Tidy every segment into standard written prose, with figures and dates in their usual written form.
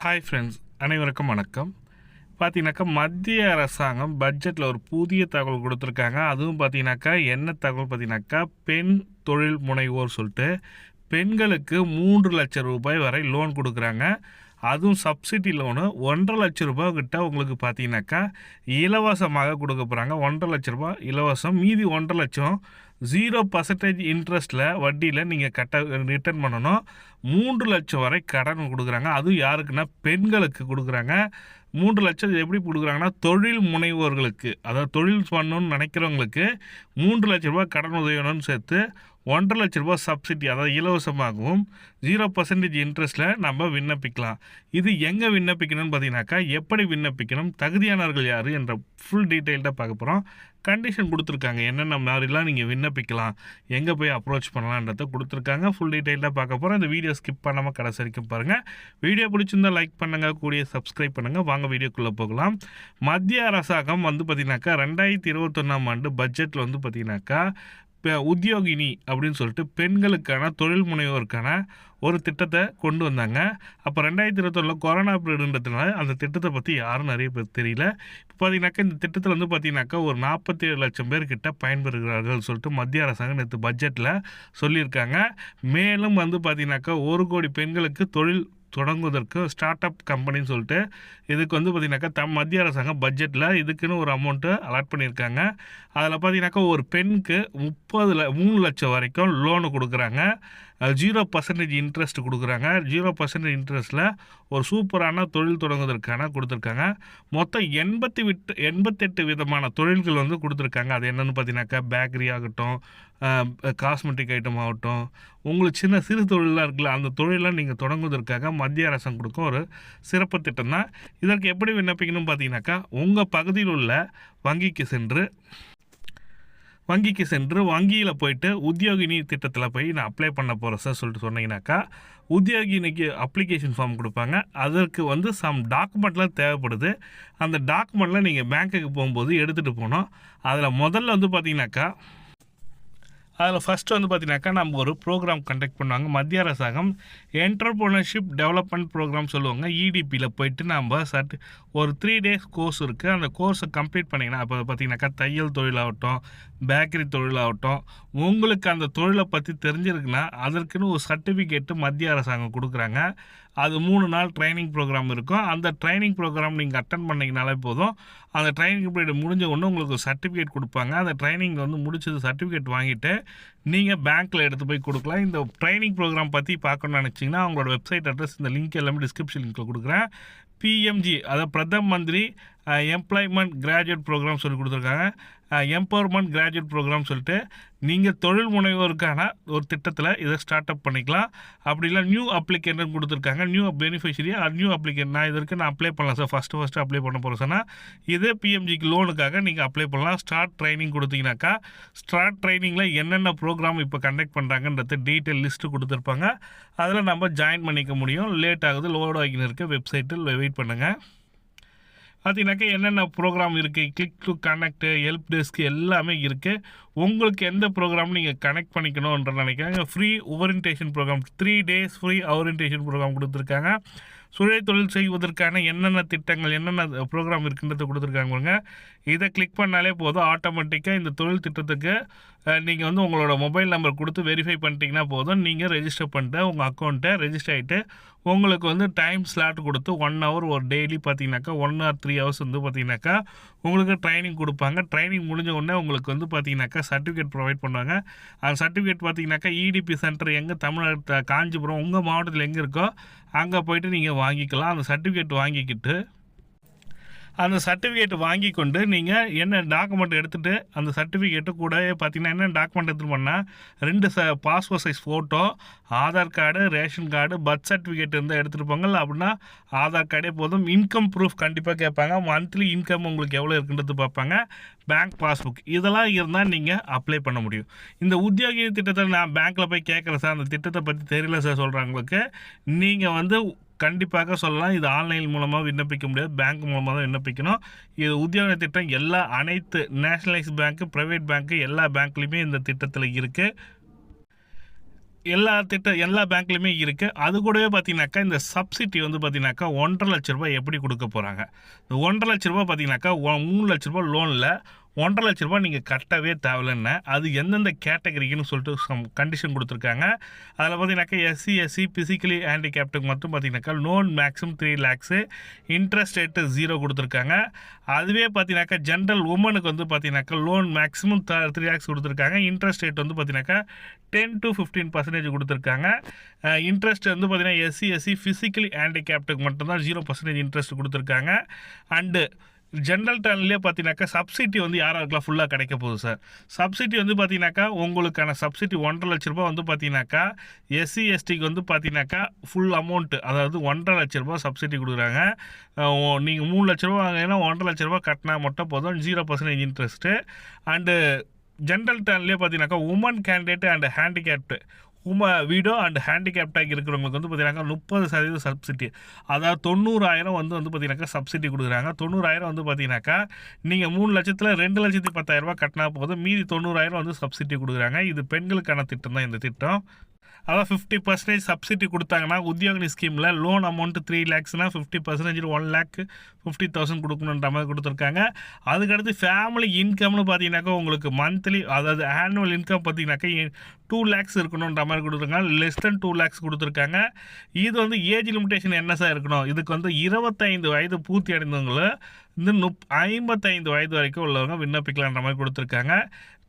Hi friends, அனைவருக்கும் வணக்கம். பார்த்தீங்கன்னாக்கா மத்திய அரசாங்கம் பட்ஜெட்டில் ஒரு புதிய தகவல் கொடுத்துருக்காங்க. அதுவும் பார்த்தீங்கன்னாக்கா என்ன தகவல் பார்த்தீங்கன்னாக்கா பெண் தொழில் முனைவோர் சொல்லிட்டு பெண்களுக்கு 3,00,000 ரூபாய் வரை லோன் கொடுக்குறாங்க. அதுவும் சப்சிடி லோனு 1,50,000 ரூபாய் கிட்ட உங்களுக்கு பார்த்தீங்கன்னாக்கா இலவசமாக கொடுக்க போகிறாங்க. 1,50,000 ரூபாய் இலவசம். மீதி 1,50,000 0% இன்ட்ரெஸ்ட்டில் வட்டியில் நீங்கள் ரிட்டர்ன் பண்ணணும். 3,00,000 வரை கடன் கொடுக்குறாங்க. அதுவும் யாருக்குன்னா பெண்களுக்கு கொடுக்குறாங்க. 3,00,000 எப்படி கொடுக்குறாங்கன்னா தொழில் முனைவோர்களுக்கு, அதாவது தொழில் பண்ணணும்னு நினைக்கிறவங்களுக்கு 3,00,000 ரூபாய் கடன் உதவியுடன் சேர்த்து 1,50,000 ரூபாய் சப்சிடி, அதாவது இலவசமாகவும் 0% இன்ட்ரெஸ்ட்டில் நம்ம விண்ணப்பிக்கலாம். இது எங்கே விண்ணப்பிக்கணும்னு பார்த்தீங்கன்னாக்கா எப்படி விண்ணப்பிக்கணும், தகுதியானவர்கள் யார் என்ற ஃபுல் டீட்டெயில்டாக பார்க்க போகிறோம். கண்டிஷன் கொடுத்துருக்காங்க, என்னென்ன மாதிரிலாம் நீங்கள் விண்ணப்பிக்கலாம், எங்கே போய் அப்ரோச் பண்ணலான்றதை கொடுத்துருக்காங்க. ஃபுல் டீட்டெயில்டாக பார்க்க போகிறோம். இந்த வீடியோ ஸ்கிப் பண்ணாமல் கடைசி வரைக்கும் பாருங்கள். வீடியோ பிடிச்சிருந்தால் லைக் பண்ணுங்கள், கூடிய சப்ஸ்கிரைப் பண்ணுங்கள். வாங்க வீடியோக்குள்ளே போகலாம். மத்திய அரசாங்கம் பார்த்திங்கனாக்கா 2021ஆம் ஆண்டு பட்ஜெட்டில் பார்த்திங்கனாக்கா உத்தியோகினி அப்படின்னு சொல்லிட்டு பெண்களுக்கான தொழில் முனைவோருக்கான ஒரு திட்டத்தை கொண்டு வந்தாங்க. அப்போ 2021 கொரோனா பீரியடுன்றதுனால அந்த திட்டத்தை பற்றி யாரும் நிறைய பேர் தெரியல. இப்போ பார்த்தீங்கன்னாக்கா இந்த திட்டத்தில் பார்த்தீங்கன்னாக்கா ஒரு 47 லட்சம் பேர் கிட்ட பயன்பெறுகிறார்கள் சொல்லிட்டு மத்திய அரசாங்கம் நேற்று பட்ஜெட்டில் சொல்லியிருக்காங்க. மேலும் பார்த்தீங்கன்னாக்கா 1 கோடி பெண்களுக்கு தொழில் தொடங்குவதற்கு ஸ்டார்ட் அப் கம்பெனின்னு சொல்லிட்டு இதுக்கு பார்த்தீங்கன்னாக்கா மத்திய அரசாங்கம் பட்ஜெட்டில் இதுக்குன்னு ஒரு அமௌண்ட்டு அலாட் பண்ணியிருக்காங்க. அதில் பார்த்தீங்கன்னாக்கா ஒரு பெண்ணுக்கு 3 லட்சம் வரைக்கும் லோனு கொடுக்குறாங்க. 0% இன்ட்ரெஸ்ட் கொடுக்குறாங்க. 0% இன்ட்ரெஸ்ட்டில் ஒரு சூப்பரான தொழில் தொடங்குவதற்கான கொடுத்துருக்காங்க. மொத்தம் 88 விதமான தொழில்கள் கொடுத்துருக்காங்க. அது என்னென்னு பார்த்தீங்கன்னாக்கா பேக்கரி ஆகட்டும், காஸ்மெட்டிக் ஐட்டம் ஆகட்டும், உங்களுக்கு சின்ன சிறு தொழிலாக இருக்குல்ல, அந்த தொழிலாம் நீங்கள் தொடங்குவதற்காக மத்திய அரசாங்கம் கொடுக்கும் ஒரு சிறப்பு திட்டம் தான். இதற்கு எப்படி விண்ணப்பிக்கணும் பார்த்தீங்கன்னாக்கா உங்கள் பகுதியில் உள்ள வங்கிக்கு சென்று வங்கியில் போயிட்டு உத்தியோகினி திட்டத்தில் போய் நான் அப்ளை பண்ண போகிறேன் சார் சொல்லிட்டு சொன்னீங்கன்னாக்கா உத்தியோகினிக்கு அப்ளிகேஷன் ஃபார்ம் கொடுப்பாங்க. அதற்கு சம் டாக்குமெண்ட்லாம் தேவைப்படுது. அந்த டாக்குமெண்ட்லாம் நீங்கள் பேங்க்குக்கு போகும்போது எடுத்துகிட்டு போகணும். அதில் முதல்ல பார்த்தீங்கன்னாக்கா அதில் ஃபஸ்ட்டு பார்த்தீங்கன்னாக்கா நம்ம ஒரு ப்ரோக்ராம் கண்டக்ட் பண்ணுவாங்க. மத்திய அரசாங்கம் என்டர்ப்ரனர்ஷிப் டெவலப்மெண்ட் ப்ரோக்ராம் சொல்லுவாங்க. இடிபியில் போயிட்டு நம்ம ஒரு 3 days கோர்ஸ் இருக்குது. அந்த கோர்ஸை கம்ப்ளீட் பண்ணிங்கன்னா இப்போ பார்த்தீங்கன்னாக்கா தையல் தொழிலாகட்டும், பேக்கரி தொழிலாகட்டும், உங்களுக்கு அந்த தொழிலை பற்றி தெரிஞ்சிருக்குன்னா அதற்குன்னு ஒரு சர்டிஃபிகேட்டு மத்திய அரசாங்கம் கொடுக்குறாங்க. அது 3 நாள் ட்ரைனிங் ப்ரோக்ராம் இருக்கும். அந்த ட்ரைனிங் ப்ரோக்ராம் நீங்கள் அட்டன் பண்ணிங்கனாலே போதும். அந்த ட்ரைனிங் பீரியட் முடிஞ்ச உடனே உங்களுக்கு ஒரு சர்டிஃபிகேட் கொடுப்பாங்க. அந்த ட்ரைனிங் முடிச்சது சர்டிஃபிகேட் வாங்கிட்டு நீங்கள் பேங்க்கில் எடுத்து போய் கொடுக்கலாம். இந்த ட்ரைனிங் ப்ரோக்ராம் பற்றி பார்க்கணும்னு நினச்சிங்கன்னா அவங்களோட வெப்சைட் அட்ரஸ் இந்த லிங்க் எல்லாமே டிஸ்கிரிப்ஷன் லிங்க்கில் கொடுக்குறேன். பிஎம்ஜி, அதாவது பிரதம் மந்திரி எம்ப்ளாய்மெண்ட் கிராஜுவேட் ப்ரோக்ராம் சொல்லி கொடுத்துருக்காங்க. எம்பவர்மெண்ட் கிராஜுவேட் ப்ரோக்ராம் சொல்லிட்டு நீங்கள் தொழில் முனைவோருக்கான ஒரு திட்டத்தில் இதை ஸ்டார்ட் அப் பண்ணிக்கலாம். அப்படி இல்லை நியூ அப்ளிகேண்ட்னு கொடுத்துருக்காங்க. நியூ பெனிஃபிஷரி நியூ அப்ளிகேண்ட் நான் அப்ளை பண்ணலாம் சார், ஃபஸ்ட்டு அப்ளை பண்ண போகிறேன் சொன்னால் இதே பிஎம்ஜிக்கு லோனுக்காக நீங்கள் அப்ளை பண்ணலாம். ஸ்டார்ட் ட்ரைனிங் கொடுத்தீங்கன்னாக்கா ஸ்டார்ட் ட்ரைனிங்கில் என்னென்ன ப்ரோக்ராம் இப்போ கண்டக்ட் பண்ணுறாங்கன்றது டீட்டெயில் லிஸ்ட்டு கொடுத்துருப்பாங்க. அதில் நம்ம ஜாயின் பண்ணிக்க முடியும். லேட் ஆகுது, லோடு ஆகின்னு இருக்க வெப்சைட்டில் வெயிட் பண்ணுங்கள். பார்த்தீங்கன்னாக்கா என்னென்ன ப்ரோக்ராம் இருக்குது, click to connect, help desk எல்லாமே இருக்குது. உங்களுக்கு எந்த ப்ரோக்ராம் நீங்கள் கனெக்ட் பண்ணிக்கணுன்ற நினைக்கிறாங்க. Free orientation programme 3 days free orientation programme கொடுத்துருக்காங்க. சுய தொழில் செய்வதற்கான என்னென்ன திட்டங்கள் என்னென்ன ப்ரோக்ராம் இருக்குன்றதை கொடுத்துருக்காங்க. இதை கிளிக் பண்ணாலே போதும், ஆட்டோமேட்டிக்காக இந்த தொழில் திட்டத்துக்கு நீங்கள் உங்களோட மொபைல் நம்பர் கொடுத்து வெரிஃபை பண்ணிட்டீங்கன்னா போதும். நீங்கள் ரெஜிஸ்டர் பண்ணிட்டு உங்கள் அக்கௌண்ட்டை ரெஜிஸ்டர் ஆகிட்டு உங்களுக்கு டைம் ஸ்லாட் கொடுத்து 1 hour ஒரு டெய்லி பார்த்தீங்கன்னாக்கா 1 or 3 hours பார்த்தீங்கன்னாக்கா உங்களுக்கு ட்ரைனிங் கொடுப்பாங்க. ட்ரைனிங் முடிஞ்ச உடனே உங்களுக்கு பார்த்தீங்கன்னாக்கா சர்டிஃபிகேட் ப்ரொவைட் பண்ணுவாங்க. அந்த சர்டிஃபிகேட் பார்த்தீங்கன்னாக்கா இடிபி சென்டர் எங்கே தமிழ்நாடு காஞ்சிபுரம் உங்கள் மாவட்டத்தில் எங்கே இருக்கோ அங்கே போய்ட்டு நீங்கள் வாங்கிக்கலாம். அந்த சர்டிஃபிகேட் வாங்கி கொண்டு நீங்கள் என்ன டாக்குமெண்ட் எடுத்துகிட்டு அந்த சர்டிஃபிகேட்டு கூடவே பார்த்தீங்கன்னா என்ன டாக்குமெண்ட் எடுத்துகிட்டு பண்ணால் 2 passport size photo, Aadhaar card, ration card, birth certificate இருந்தால் எடுத்துகிட்டு போங்க. அப்படின்னா ஆதார் கார்டே போதும். இன்கம் ப்ரூஃப் கண்டிப்பாக கேட்பாங்க. மந்த்லி இன்கம் உங்களுக்கு எவ்வளோ இருக்குன்றது பார்ப்பாங்க. பேங்க் பாஸ்புக் இதெல்லாம் இருந்தால் நீங்கள் அப்ளை பண்ண முடியும். இந்த உத்தியோகி திட்டத்தை நான் பேங்க்கில் போய் கேட்குறேன் சார், அந்த திட்டத்தை பற்றி தெரியல சார் சொல்கிறவங்களுக்கு நீங்கள் கண்டிப்பாக சொல்லலாம். இது ஆன்லைன் மூலமாக விண்ணப்பிக்க முடியாது, பேங்க் மூலமாக தான் விண்ணப்பிக்கணும். இது உத்தியோக திட்டம் அனைத்து நேஷனலைஸ் பேங்க்கு, ப்ரைவேட் பேங்க்கு எல்லா பேங்க்லேயுமே இந்த திட்டத்தில் இருக்குது. எல்லா பேங்க்லையுமே இருக்குது. அது கூடவே பார்த்தீங்கன்னாக்கா இந்த சப்சிடி வந்து பார்த்தீங்கன்னாக்கா 1,50,000 ரூபாய் எப்படி கொடுக்க போகிறாங்க. இந்த 1,50,000 ரூபாய் பார்த்தீங்கன்னாக்கா 3,00,000 ரூபாய் லோனில் 1,50,000 ரூபாய் நீங்கள் கட்டவே தேவையில்லைன்னு அது எந்தெந்த கேட்டகரிக்குன்னு சொல்லிட்டு சம் கண்டிஷன் கொடுத்துருக்காங்க. அதில் பார்த்தீங்கன்னாக்கா எஸ்சி எஸ்சி ஃபிசிக்கலி ஹேண்டிகேப்டுக்கு மட்டும் பார்த்தீங்கன்னாக்கா loan maximum 3 lakhs, interest rate 0 கொடுத்துருக்காங்க. அதுவே பார்த்தீங்கன்னாக்கா ஜென்ரல் உமனுக்கு வந்து பார்த்தீங்கன்னாக்கா லோன் மேக்ஸிமம் 3 lakhs கொடுத்துருக்காங்க. இன்ட்ரெஸ்ட் ரேட் வந்து பார்த்தீங்கன்னாக்கா 10 to 15% கொடுத்துருக்காங்க. இன்ட்ரெஸ்ட் வந்து பார்த்தீங்கன்னா எஸ்சி எஸ்சி ஃபிசிக்கலி ஹேண்டிகேப்டுக்கு மட்டும்தான் 0% இன்ட்ரெஸ்ட் கொடுத்துருக்காங்க. அண்டு ஜென்ரல் டர்ன்லேயே பார்த்தீங்கன்னாக்கா சப்சிடி வந்து யாராருக்கெல்லாம் ஃபுல்லாக கிடைக்க போகுது சார். சப்சிடி வந்து பார்த்தீங்கன்னாக்கா உங்களுக்கான சப்சிடி 1,50,000 ரூபாய் வந்து பார்த்தீங்கன்னாக்கா எஸ்சி எஸ்டிக்கு வந்து பார்த்தீங்கன்னாக்கா ஃபுல் அமௌண்ட்டு, அதாவது 1,50,000 ரூபாய் சப்சிடி கொடுக்குறாங்க. நீங்கள் 3,00,000 ரூபா வாங்கினீங்கன்னா 1,50,000 ரூபாய் கட்டினா மட்டும் போதும், 0% இன்ட்ரெஸ்ட்டு. அண்டு ஜென்ரல் டர்ன்லேயே பார்த்தீங்கன்னாக்கா உமன் கேண்டிடேட் அண்ட் ஹேண்டிகேப்டு வீடோ அண்ட் ஹேண்டிகேப்டாக இருக்கிறவங்களுக்கு வந்து பார்த்தீங்கன்னாக்கா 30% சப்சிடி, அதாவது 90,000 வந்து பார்த்தீங்கன்னாக்கா சப்சிடி கொடுக்குறாங்க. 90,000 வந்து பார்த்தீங்கன்னாக்கா நீங்கள் 3,00,000ல் 2,10,000 ரூபாய் கட்டினா போதும், மீதி 90,000 வந்து சப்சிடி கொடுக்குறாங்க. இது பெண்களுக்கான திட்டம் தான் இந்த திட்டம். அதான் 50% சப்சிடி கொடுத்தாங்கன்னா உத்தியோகினி ஸ்கீமில் லோன் அமௌண்ட்டு 3 lakhsனா 50% 1,50,000 கொடுக்கணுன்ற மாதிரி கொடுத்துருக்காங்க. அதுக்கடுத்து ஃபேமிலி இன்கம்னு பார்த்தீங்கன்னாக்கா உங்களுக்கு மந்த்லி, அதாவது ஆனுவல் இன்கம் பார்த்தீங்கன்னாக்கா 2 lakhs இருக்கணுன்ற மாதிரி கொடுத்துருக்காங்க. லெஸ் தென் 2 lakhs கொடுத்துருக்காங்க. இது வந்து ஏஜ் லிமிடேஷன் என்ன சார் இருக்கணும், இதுக்கு வந்து 25 வயது பூர்த்தி அடைந்தவங்களும் இந்த 55 வயது வரைக்கும் உள்ளவங்க விண்ணப்பிக்கலான்ற மாதிரி கொடுத்துருக்காங்க.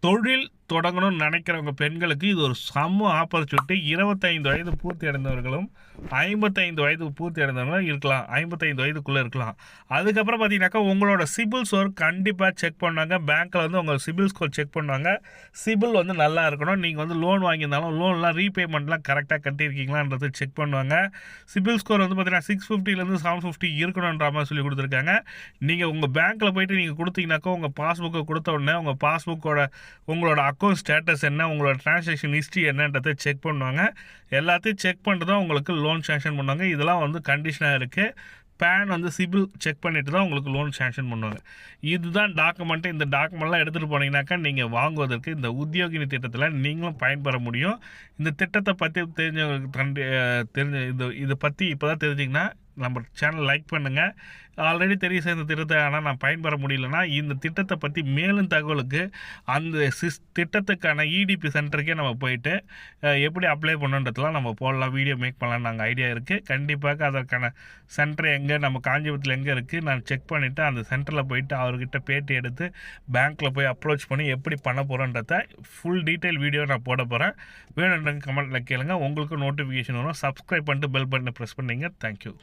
தொழில் தொடங்கணும்னு நினைக்கிறவங்க பெண்களுக்கு இது ஒரு செம்ம ஆப்பர்ச்சுனிட்டி. 25 வயது பூர்த்தி அடைந்தவர்களும் 55 வயது பூர்த்தி அடைந்தவங்களும் இருக்கலாம், 55 வயதுக்குள்ளே இருக்கலாம். அதுக்கப்புறம் பார்த்தீங்கன்னாக்கா உங்களோட சிபில் ஸ்கோர் கண்டிப்பாக செக் பண்ணுவாங்க. பேங்க்கில் வந்து உங்கள் சிபில் ஸ்கோர் செக் பண்ணுவாங்க. சிபில் வந்து நல்லா இருக்கணும். நீங்கள் வந்து லோன் வாங்கியிருந்தாலும் லோன்லாம் ரீபேமெண்ட்லாம் கரெக்டாக கட்டியிருக்கீங்களான்றது செக் பண்ணுவாங்க. சிபில் ஸ்கோர் வந்து பார்த்தீங்கன்னா 650 750 இருக்கணுன்ற மாதிரி சொல்லி கொடுத்துருக்காங்க. நீங்கள் உங்கள் பேங்க்கில் போய்ட்டு நீங்கள் கொடுத்தீங்கன்னாக்கா உங்கள் பாஸ்புக்கை கொடுத்த உடனே உங்கள் பாஸ்புக்கோட உங்களோட அக்கௌண்ட் ஸ்டேட்டஸ் என்ன, உங்களோட டிரான்சாக்ஷன் ஹிஸ்ட்ரி என்னன்றதை செக் பண்ணுவாங்க. எல்லாத்தையும் செக் பண்ணிட்டு தான் உங்களுக்கு லோன் சேங்ஷன் பண்ணுவாங்க. இதெல்லாம் வந்து கண்டிஷனாக இருக்குது. பேன் வந்து சிபில் செக் பண்ணிவிட்டு தான் உங்களுக்கு லோன் சேங்ஷன் பண்ணுவாங்க. இதுதான் டாக்குமெண்ட்டு. இந்த டாக்குமெண்ட்லாம் எடுத்துகிட்டு போனீங்கன்னாக்கா நீங்கள் வாங்குவதற்கு இந்த உத்தியோகினி திட்டத்தில் நீங்களும் பயன்பெற முடியும். இந்த திட்டத்தை பற்றி இதை பற்றி இப்போ தான் தெரிஞ்சிங்கன்னா நம்ம சேனல் லைக் பண்ணுங்கள். ஆல்ரெடி தெரியும் சார் இந்த திட்டத்தை, ஆனால் நான் பயன்பெற முடியலன்னா இந்த திட்டத்தை பற்றி மேலும் தகவலுக்கு அந்த திட்டத்துக்கான இடிபி சென்டருக்கே நம்ம போயிட்டு எப்படி அப்ளை பண்ணுன்றதுலாம் நம்ம போடலாம், வீடியோ மேக் பண்ணலாம் நாங்கள் ஐடியா இருக்குது. கண்டிப்பாக அதற்கான சென்டர் எங்கே, நம்ம காஞ்சிபுரத்தில் எங்கே இருக்குது நான் செக் பண்ணிவிட்டு அந்த சென்டரில் போயிட்டு அவர்கிட்ட பேட்டி எடுத்து பேங்க்கில் போய் அப்ரோச் பண்ணி எப்படி பண்ண போகிறோன்றத ஃபுல் டீட்டெயில் வீடியோ நான் போட போகிறேன். வேணுன்ற கமெண்ட்டில் கேளுங்க, உங்களுக்கு நோட்டிஃபிகேஷன் வரும். சப்ஸ்கிரைப் பண்ணிட்டு பெல் பட்டனை ப்ரெஸ் பண்ணிங்க. தேங்க்யூ.